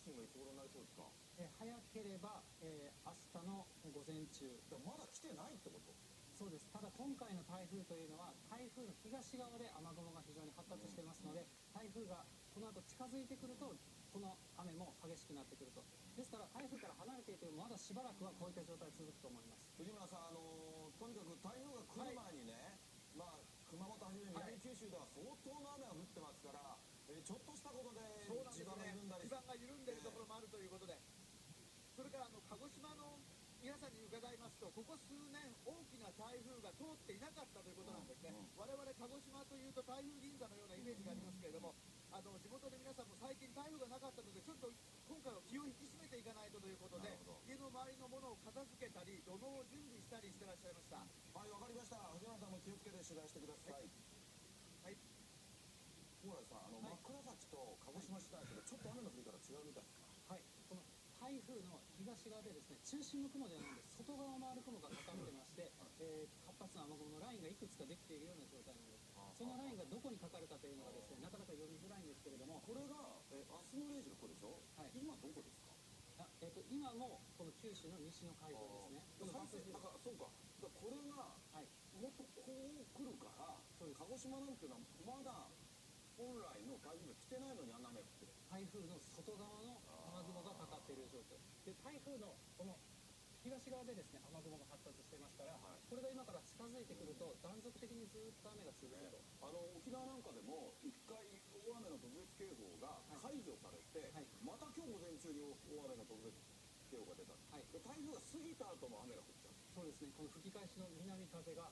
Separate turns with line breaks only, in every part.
シンがいつ頃になりそうですか？
早ければ、明日の午前中。
まだ来てないってこと？
そうです。ただ今回の台風というのは台風の東側で雨雲が非常に発達していますので、台風がこの後近づいてくるとこの雨も激しくなってくると。ですから台風から離れていてもまだしばらくはこういった状態続くと思います。
藤村さん、とにかく台風が来る前にね、熊本はじめ南九州では相当の雨が降ってますから、ちょっとしたことで地盤が緩んだり、
地盤が緩んでいるところもあるということで、それから鹿児島の皆さんに伺いますと、ここ数年大きな台風が通っていなかったということなんですね。我々鹿児島というと台風銀座のようなイメージがありますけれども、地元で皆さんも最近台風がなかったので、ちょっと今回は気を引き締めていかないとということで、家の周りのものを片付けたり土のうを準備したりしてらっしゃいました。
はい、わかりました。藤村さんも気をつけて取材してください。
はい、
蓬莱さん、枕崎と鹿児島市内とちょっと雨の降り方違うみたいですか？
はい、この台風の東側でですね、中心の雲ではないんです。外側を回る雲がかかってまして、活発な雨雲のラインがいくつかできているような状態なんです。そのラインがどこにかかるかというのがですね、なかなか読みづらいんですけれども、
これが、明日の0時がこれでしょ？はい、今どこですか？
今もこの九州の西の海上ですね。このバス
だからそうか。だからこれが、もっとこう来るから、鹿児島なんていうのはまだ本来の台風が来てないのにあんな雨が降ってる。
台風の外側の雨雲がかかっている状況で、台風のこの東側でですね雨雲が発達してますから、これが今から近づいてくると断続的にずっと雨が続くと。
沖縄なんかでも一回大雨の特別警報が解除されて、また今日午前中に大雨の特別警報が出た。台風が過ぎた後も雨が降っちゃう。
そうですね。この吹き返しの南風が、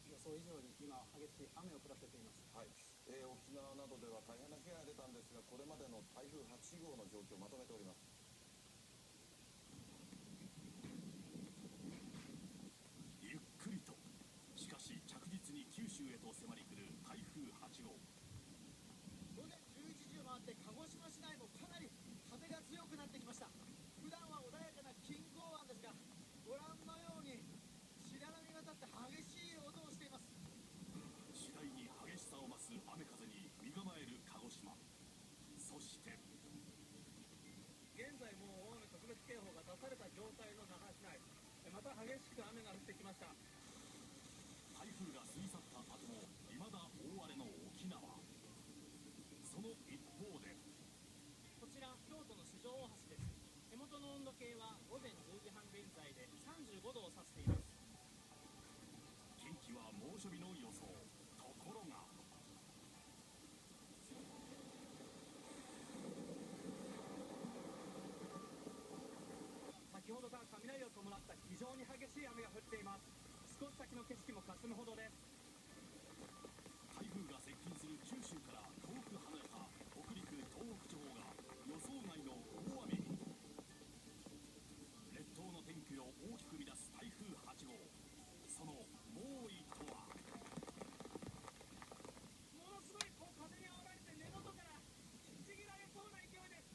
予想以上に今激しい雨を降らせています。
はい、沖縄などでは大変な被害が出たんですが、これまでの台風8号の状況をまとめております。
ゆっくりと、しかし着実に九州へと迫り来る台風8号。
午前11時を回って鹿児島市内もかなり風が強くなってきました。普段は穏やかな錦江湾ですが、ご覧のように白波が立って激しい音をしています。
次第に激しさを増す雨風に身構える鹿児島。そして
現在もう大雨特別警報が出された状態の那覇市内、また激しく雨が降ってきました。
台風が過ぎ去った後も未だ大荒れの沖縄。その一方で、
こちら京都の四条大橋です。手元の温度計は午前10時半現在で35度を指しています。
近畿は猛暑日の予想。ところが
先ほどから雷を伴った非常に激しい雨が降っています。少し先の景色も霞むほどです。
台風が接近する九州から遠く離れた北陸・東北地方が予想外の大雨に。列島の天気を大きく乱す台風8号。その猛威とは。
ものすごい風に煽られて根元からちぎられそうな勢いです。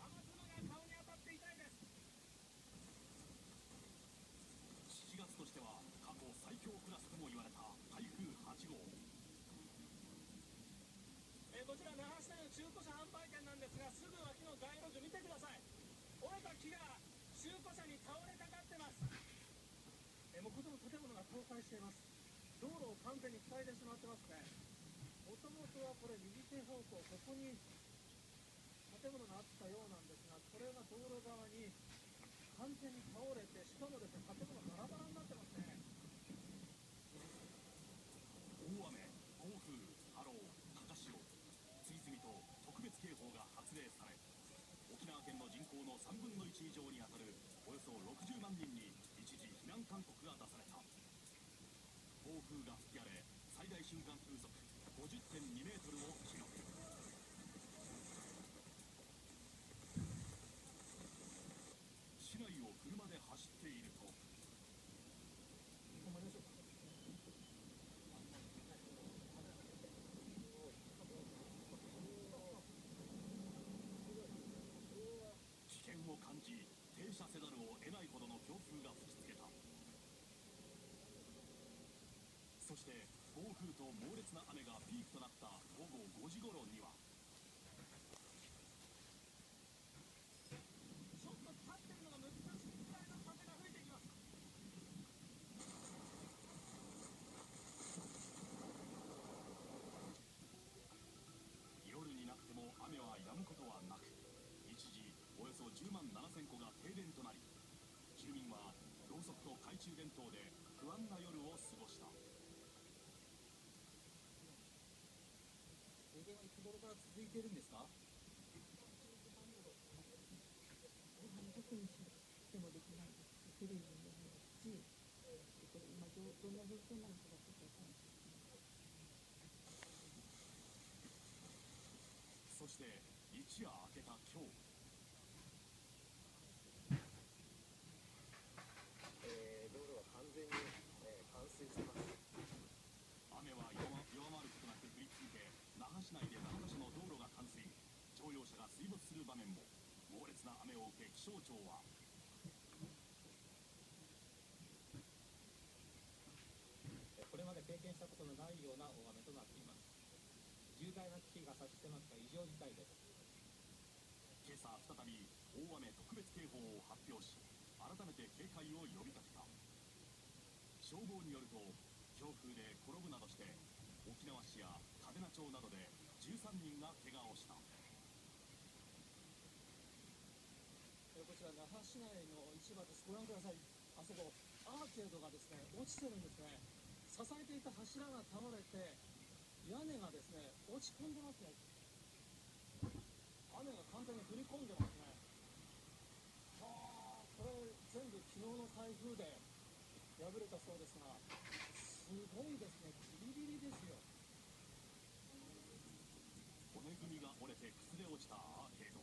雨粒が顔に当たって痛いです。
7月としては過去最強クラスとも言われた台風8号。
こちら那覇市内の中古車販売店なんですが、すぐ脇の街路樹見てください。折れた木が中古車に倒れかかってます。木造の建物が倒壊しています。道路を完全に塞いでしまってますね。もともとはこれ右手方向、ここに建物があったようなんですが、これが道路側に完全に倒れて、しかもですね、建物バラバラになってますね。
大雨、暴風、波浪、高潮、次々と特別警報が発令され、沖縄県の人口の3分の1以上にあたるおよそ60万人に一時避難勧告が出された。暴風が吹き荒れ、最大瞬間風速 50.2 メートルを記録。市内を車で走っていると、危険を感じ停車せざるを得ないほどの強風が吹きつけた。そして暴風と猛烈な雨がピークとなった午後5時頃には、中電灯で不安な夜を過ごした。
停電はいつ頃から続いているんですか？
特にしてもできないですし、テレビも見ないですし、これ今どんな状況なのかがちょっとわからないですね。
そして一夜明けた今日、
道路は完全に、冠水してます。
雨は弱まることなく降り続け、那覇市内で7カ所の道路が冠水、乗用車が水没する場面も。猛烈な雨を受け、気象庁は
これまで経験したことのないような大雨となっています。重大な危機が差し迫った異常事態です。
今朝再び大雨特別警報を発表し、改めて警戒を呼びかけた。消防によると、強風で転ぶなどして沖縄市や嘉手納町などで13人が怪我をした。
こちら那覇市内の市場です。ご覧ください。あそこアーケードがですね落ちてるんですね。支えていた柱が倒れて屋根がですね落ち込んでますね。雨が完全に降り込んでますね。はあ、これ全部昨日の台風で破れたそうですが、すごいですね。ギリギリですよ。
骨組みが折れて崩れ落ちたアーケード。